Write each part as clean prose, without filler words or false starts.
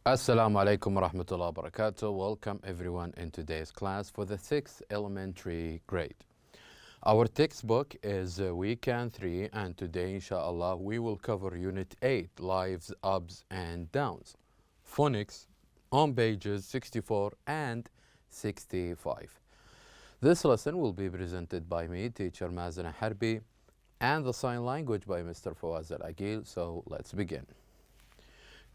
Assalamu alaikum wa rahmatullahi wa barakatuh. Welcome everyone in today's class for the 6th elementary grade. Our textbook is weekend 3 and today inshallah we will cover unit 8, lives, ups and downs. Phonics on pages 64 and 65. This lesson will be presented by me, teacher Mazen Harbi, and the sign language by Mr. Fawaz Al-Aqil. So let's begin.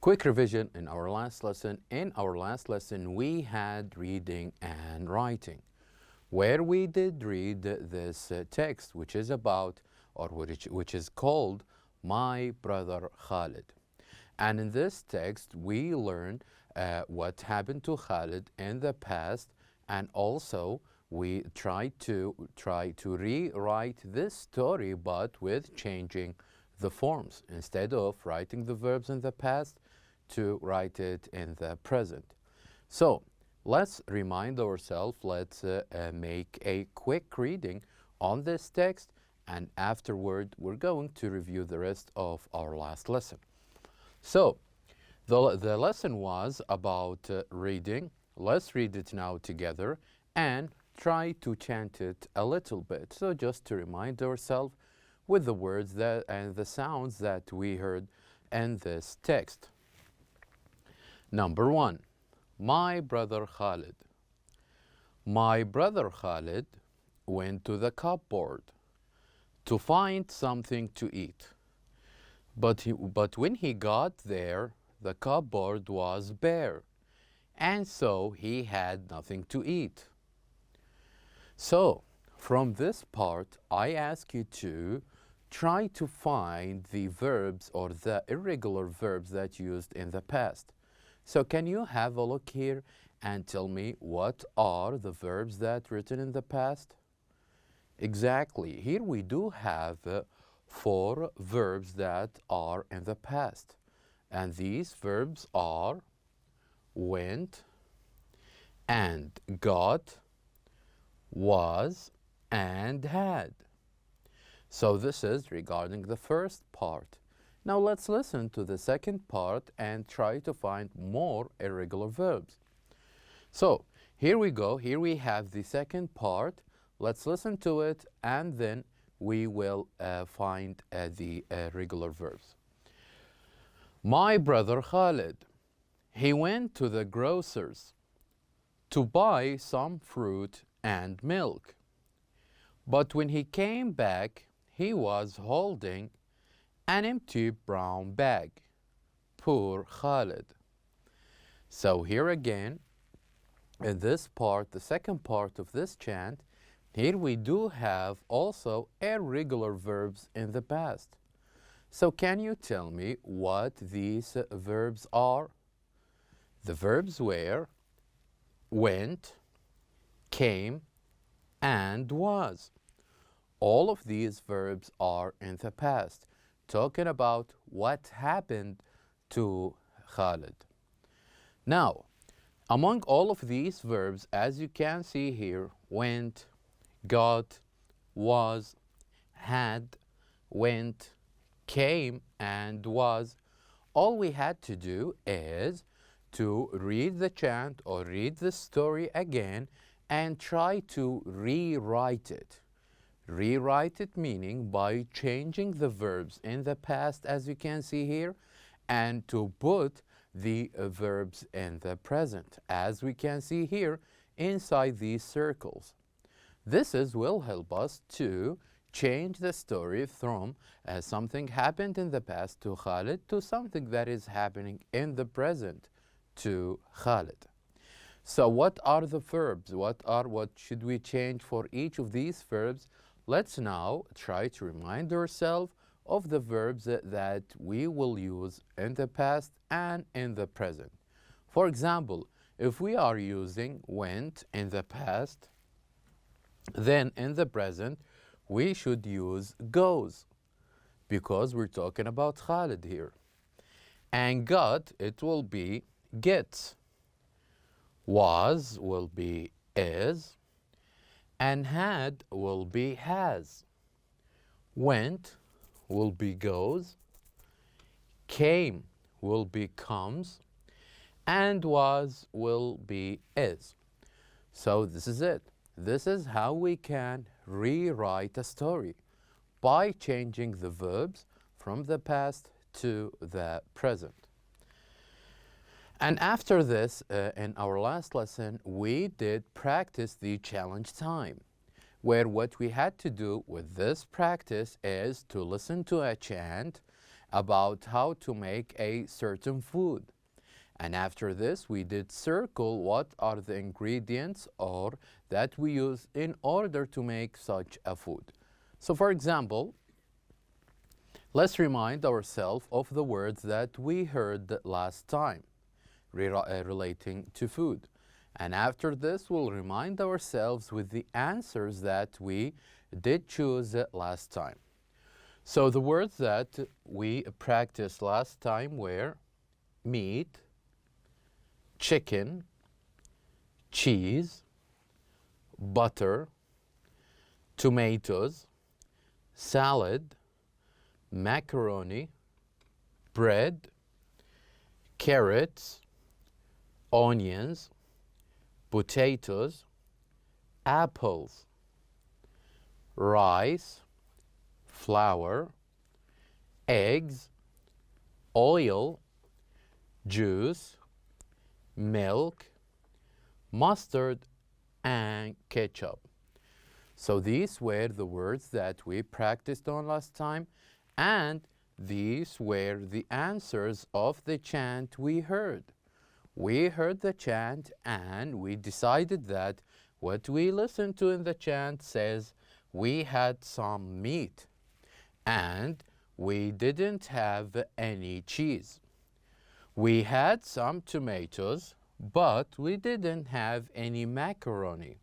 Quick revision in our last lesson. In our last lesson, we had reading and writing, where we did read this text, which is about, or which is called, My Brother Khalid. And in this text, we learned what happened to Khalid in the past, and also we tried to rewrite this story, but with changing the forms. Instead of writing the verbs in the past, to write it in the present. So let's remind ourselves, let's make a quick reading on this text, and afterward we're going to review the rest of our last lesson. So the lesson was about reading. Let's read it now together and try to chant it a little bit. So just to remind ourselves with the words that and the sounds that we heard in this text. Number 1, my brother Khalid. My brother Khalid went to the cupboard to find something to eat. But when he got there, the cupboard was bare, and so he had nothing to eat. So, from this part, I ask you to try to find the verbs or the irregular verbs that used in the past. So can you have a look here and tell me what are the verbs that written in the past? Exactly. Here we do have 4 verbs that are in the past. And these verbs are went and got, was and had. So this is regarding the first part. Now let's listen to the second part and try to find more irregular verbs. So here we go. Here we have the second part. Let's listen to it and then we will find the regular verbs. My brother Khalid, he went to the grocer's to buy some fruit and milk. But when he came back, he was holding an empty brown bag. Poor Khalid. So here again, in this part, the second part of this chant, here we do have also irregular verbs in the past. So can you tell me what these verbs are? The verbs were went, came, and was. All of these verbs are in the past, talking about what happened to Khalid. Now, among all of these verbs, as you can see here, went, got, was, had, went, came, and was, all we had to do is to read the chant or read the story again and try to rewrite it. Rewrite it meaning by changing the verbs in the past, as you can see here, and to put the verbs in the present, as we can see here inside these circles. This will help us to change the story from something happened in the past to Khalid to something that is happening in the present to Khalid. So what are the verbs? What should we change for each of these verbs? Let's now try to remind ourselves of the verbs that we will use in the past and in the present. For example, if we are using went in the past, then in the present we should use goes, because we're talking about Khalid here. And got, it will be gets. Was will be is. And had will be has. Went will be goes. Came will be comes. and was will be is. So this is it. This is how we can rewrite a story by changing the verbs from the past to the present. And after this, in our last lesson, we did practice the challenge time, where what we had to do with this practice is to listen to a chant about how to make a certain food. And after this, we did circle what are the ingredients or that we use in order to make such a food. So for example, let's remind ourselves of the words that we heard last time relating to food. And after this, we'll remind ourselves with the answers that we did choose last time. So the words that we practiced last time were meat, chicken, cheese, butter, tomatoes, salad, macaroni, bread, carrots, onions, potatoes, apples, rice, flour, eggs, oil, juice, milk, mustard, and ketchup. So these were the words that we practiced on last time, and these were the answers of the chant we heard. We heard the chant and we decided that what we listened to in the chant says we had some meat and we didn't have any cheese. We had some tomatoes, but we didn't have any macaroni.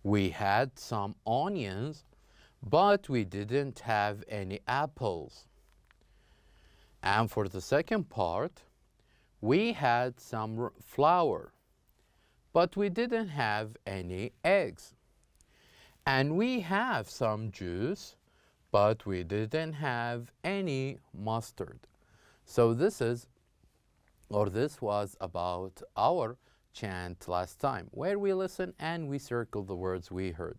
We had some onions, but we didn't have any apples. And for the second part, we had some flour, but we didn't have any eggs. And we have some juice, but we didn't have any mustard. So this was about our chant last time, where we listened and we circled the words we heard.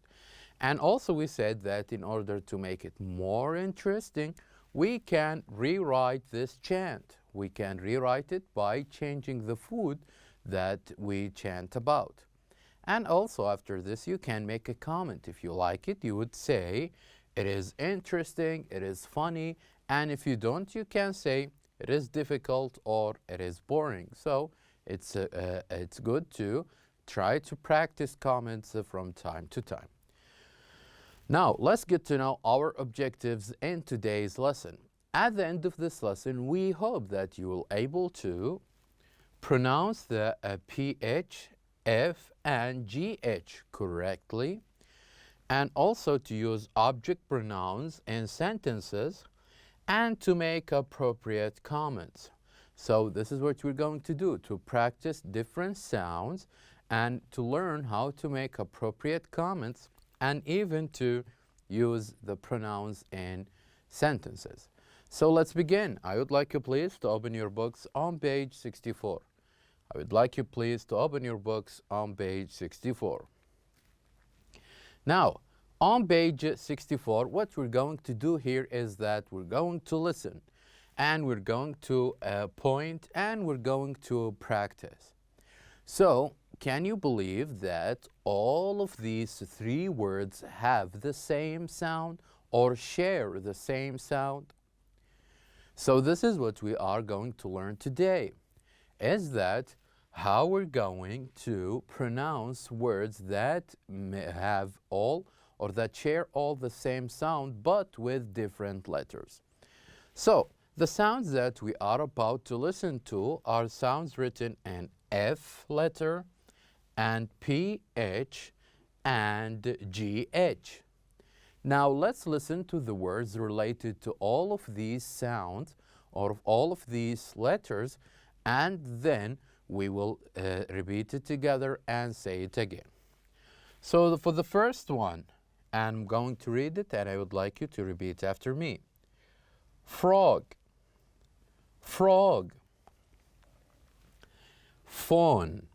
And also we said that in order to make it more interesting, we can rewrite this chant. We can rewrite it by changing the food that we chant about. And also after this, you can make a comment. If you like it, you would say, it is interesting, it is funny. And if you don't, you can say, it is difficult or it is boring. So it's good to try to practice comments from time to time. Now, let's get to know our objectives in today's lesson. At the end of this lesson, we hope that you will able to pronounce the PH, F, and GH correctly, and also to use object pronouns in sentences, and to make appropriate comments. So this is what we're going to do, to practice different sounds and to learn how to make appropriate comments and even to use the pronouns in sentences. So let's begin. I would like you please to open your books on page 64. I would like you please to open your books on page 64. Now, on page 64, what we're going to do here is that we're going to listen and we're going to point and we're going to practice. So, can you believe that all of these three words have the same sound or share the same sound? So this is what we are going to learn today, is that how we're going to pronounce words that have all or that share all the same sound but with different letters. So the sounds that we are about to listen to are sounds written in F letter and PH and GH. Now let's listen to the words related to all of these sounds or all of these letters, and then we will repeat it together and say it again. So for the first one, I'm going to read it and I would like you to repeat after me. Frog, frog. phone,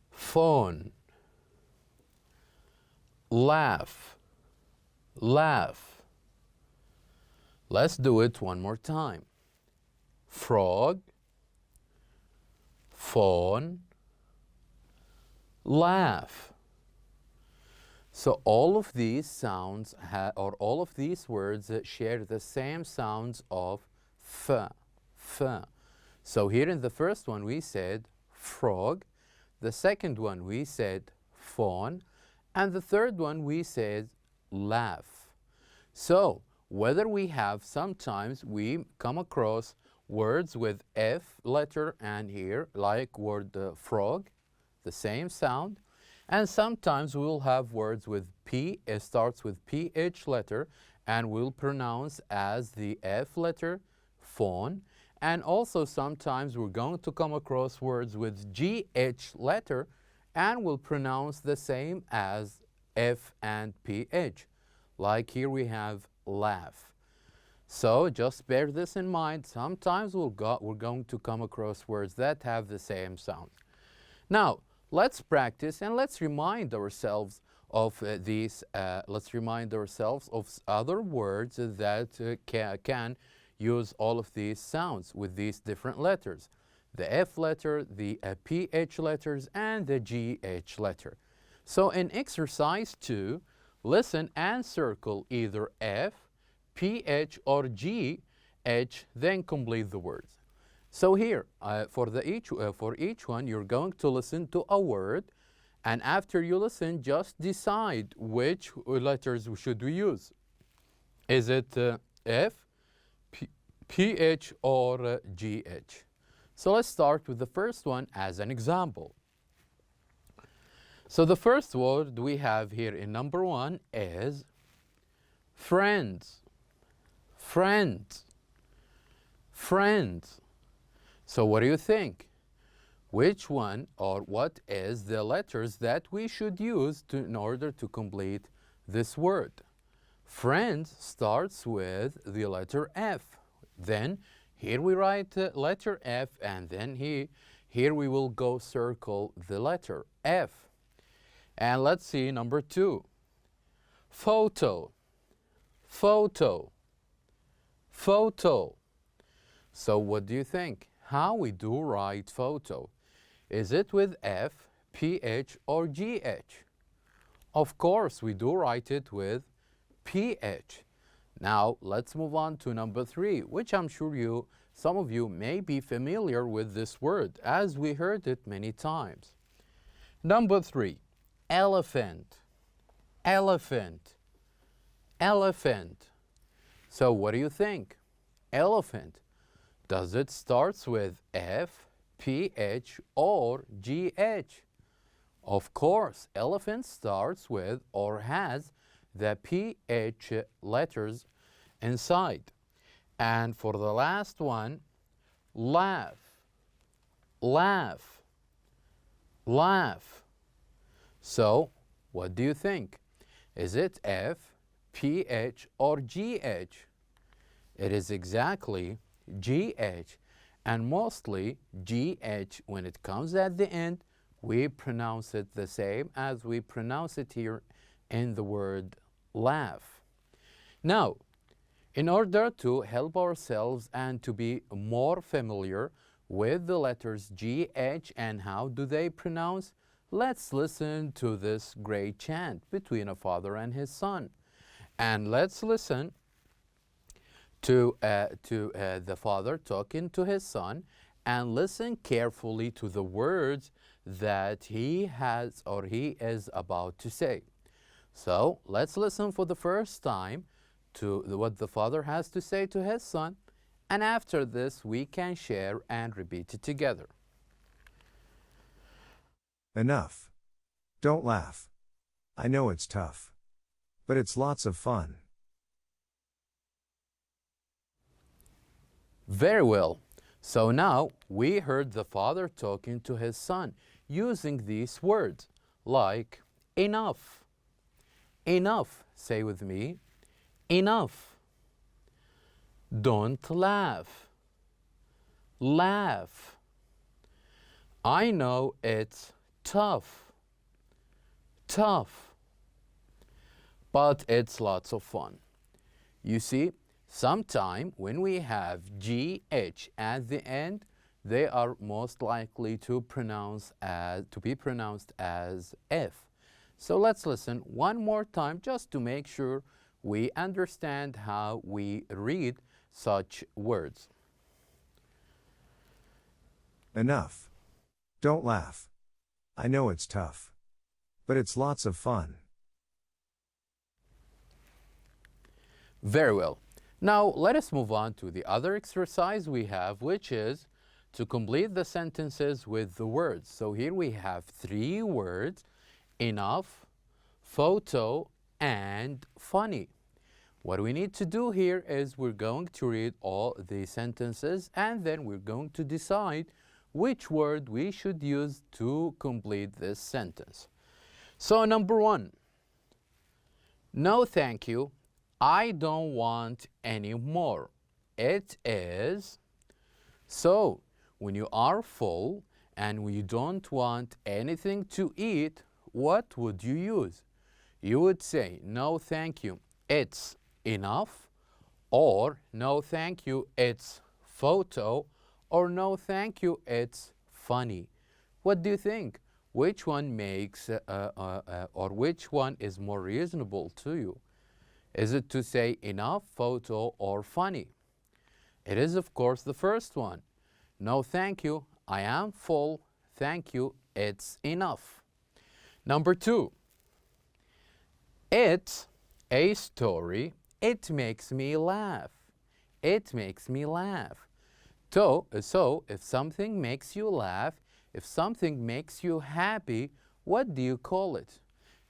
phone. Laugh, laugh. Let's do it one more time. Frog, phone, laugh. So all of these sounds or all of these words share the same sounds of f, f. So here in the first one we said frog, the second one we said phone, and the third one we said laugh. So whether we have, sometimes we come across words with F letter and here, like word frog, the same sound. And sometimes we'll have words with P, it starts with PH letter, and we'll pronounce as the F letter, phone. And also sometimes we're going to come across words with GH letter, and we'll pronounce the same as F and PH. Like here we have laugh. So just bear this in mind. Sometimes we're going to come across words that have the same sound. Now, let's practice and let's remind ourselves of other words that can use all of these sounds with these different letters. The F letter, the PH letters, and the GH letter. So in exercise 2, listen and circle either F, PH, or GH, then complete the words. So here, for each one, you're going to listen to a word, and after you listen, just decide which letters should we use. Is it F, PH, or GH? So let's start with the first one as an example. So the first word we have here in number 1 is friends, friends, friends. So what do you think? Which one or what is the letters that we should use in order to complete this word? Friends starts with the letter F. Then here we write letter F, and then here we will go circle the letter F. And let's see number 2. Photo, photo, photo. So what do you think? How we do write photo? Is it with F, PH, or GH? Of course, we do write it with PH. Now, let's move on to number 3, which I'm sure some of you may be familiar with this word, as we heard it many times. Number 3, elephant, elephant, elephant. So what do you think? Elephant. Does it start with F, PH, or GH? Of course, elephant starts with or has the PH letters inside. And for the last one, laugh, laugh, laugh. So, what do you think? Is it F, PH, or GH? It is exactly GH, and mostly GH, when it comes at the end, we pronounce it the same as we pronounce it here in the word laugh. Now, in order to help ourselves and to be more familiar with the letters GH and how do they pronounce, let's listen to this great chant between a father and his son. And let's listen to the father talking to his son, and listen carefully to the words that he has or he is about to say. So let's listen for the first time to what the father has to say to his son, and after this we can share and repeat it together. Enough. Don't laugh. I know it's tough. But it's lots of fun. Very well. So now we heard the father talking to his son using these words like enough. Enough. Say with me. Enough. Don't laugh. Laugh. I know it's tough, tough, but it's lots of fun. You see, sometime when we have GH at the end, they are most likely to be pronounced as F. So let's listen one more time just to make sure we understand how we read such words. Enough. Don't laugh. I know it's tough. But it's lots of fun. Very well. Now let us move on to the other exercise we have, which is to complete the sentences with the words. So here we have 3 words: enough, photo, and funny. What we need to do here is we're going to read all the sentences and then we're going to decide which word we should use to complete this sentence. So number 1, no thank you, I don't want any more. It is, so when you are full and you don't want anything to eat, what would you use? You would say, no thank you, it's enough, or no thank you, it's photo, or no thank you, it's funny. What do you think? Which one makes, or which one is more reasonable to you? Is it to say enough, photo, or funny? It is, of course, the first one. No thank you, I am full, thank you, it's enough. Number 2, it's a story, it makes me laugh. It makes me laugh. So if something makes you laugh, if something makes you happy, what do you call it?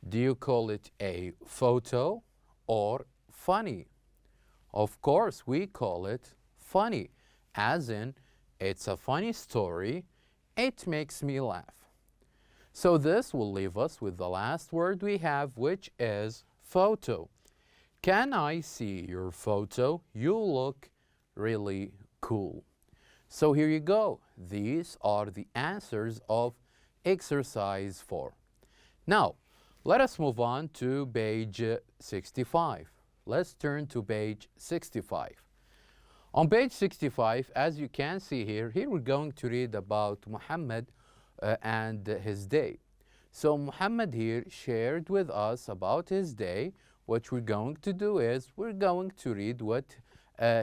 Do you call it a photo or funny? Of course, we call it funny, as in, it's a funny story, it makes me laugh. So this will leave us with the last word we have, which is photo. Can I see your photo? You look really cool. So here you go. These are the answers of exercise 4. Now, let us move on to page 65. Let's turn to page 65. On page 65, as you can see here we're going to read about Muhammad and his day. So Muhammad here shared with us about his day. What we're going to do is we're going to read what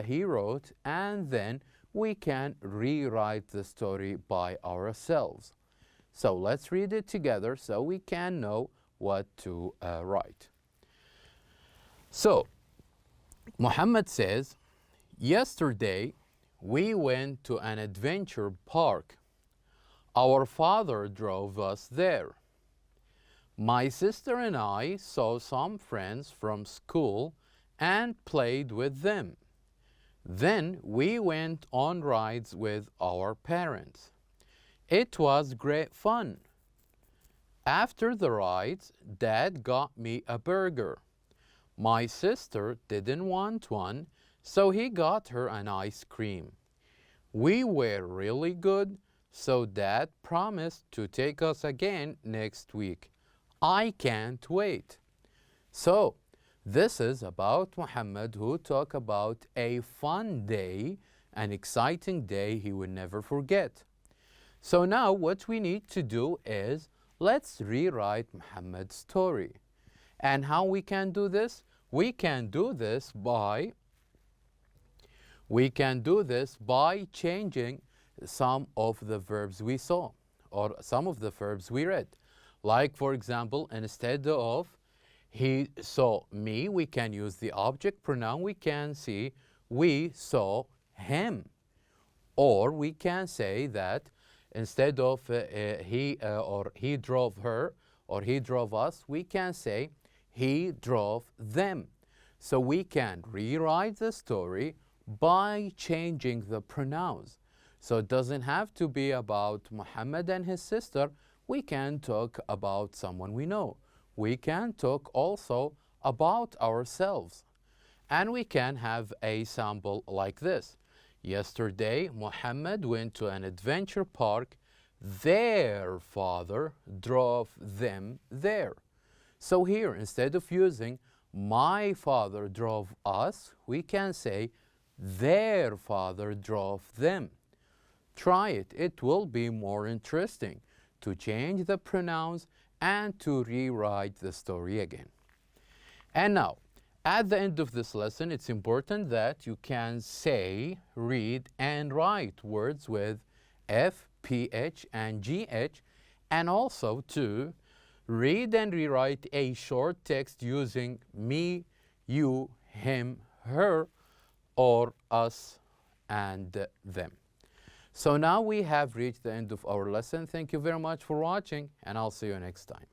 he wrote, and then we can rewrite the story by ourselves. So let's read it together so we can know what to write. So Muhammad says, yesterday we went to an adventure park. Our father drove us there. My sister and I saw some friends from school and played with them. Then we went on rides with our parents. It was great fun. After the rides, Dad got me a burger. My sister didn't want one, so he got her an ice cream. We were really good, so Dad promised to take us again next week. I can't wait. So, this is about Muhammad, who talked about a fun day, an exciting day he will never forget. So now what we need to do is, let's rewrite Muhammad's story. And how we can do this? We can do this by changing some of the verbs we saw, or some of the verbs we read. Like, for example, instead of he saw me, we can use the object pronoun. We can see we saw him. Or we can say that instead of he drove her or he drove us, we can say he drove them. So we can rewrite the story by changing the pronouns. So it doesn't have to be about Muhammad and his sister. We can talk about someone we know. We can talk also about ourselves. And we can have a sample like this. Yesterday, Muhammad went to an adventure park. their father drove them there. So here, instead of using my father drove us, we can say their father drove them. Try it. It will be more interesting to change the pronouns and to rewrite the story again. And now, at the end of this lesson, it's important that you can say, read, and write words with F, PH, and GH, and also to read and rewrite a short text using me, you, him, her, or us and them. So now we have reached the end of our lesson. Thank you very much for watching, and I'll see you next time.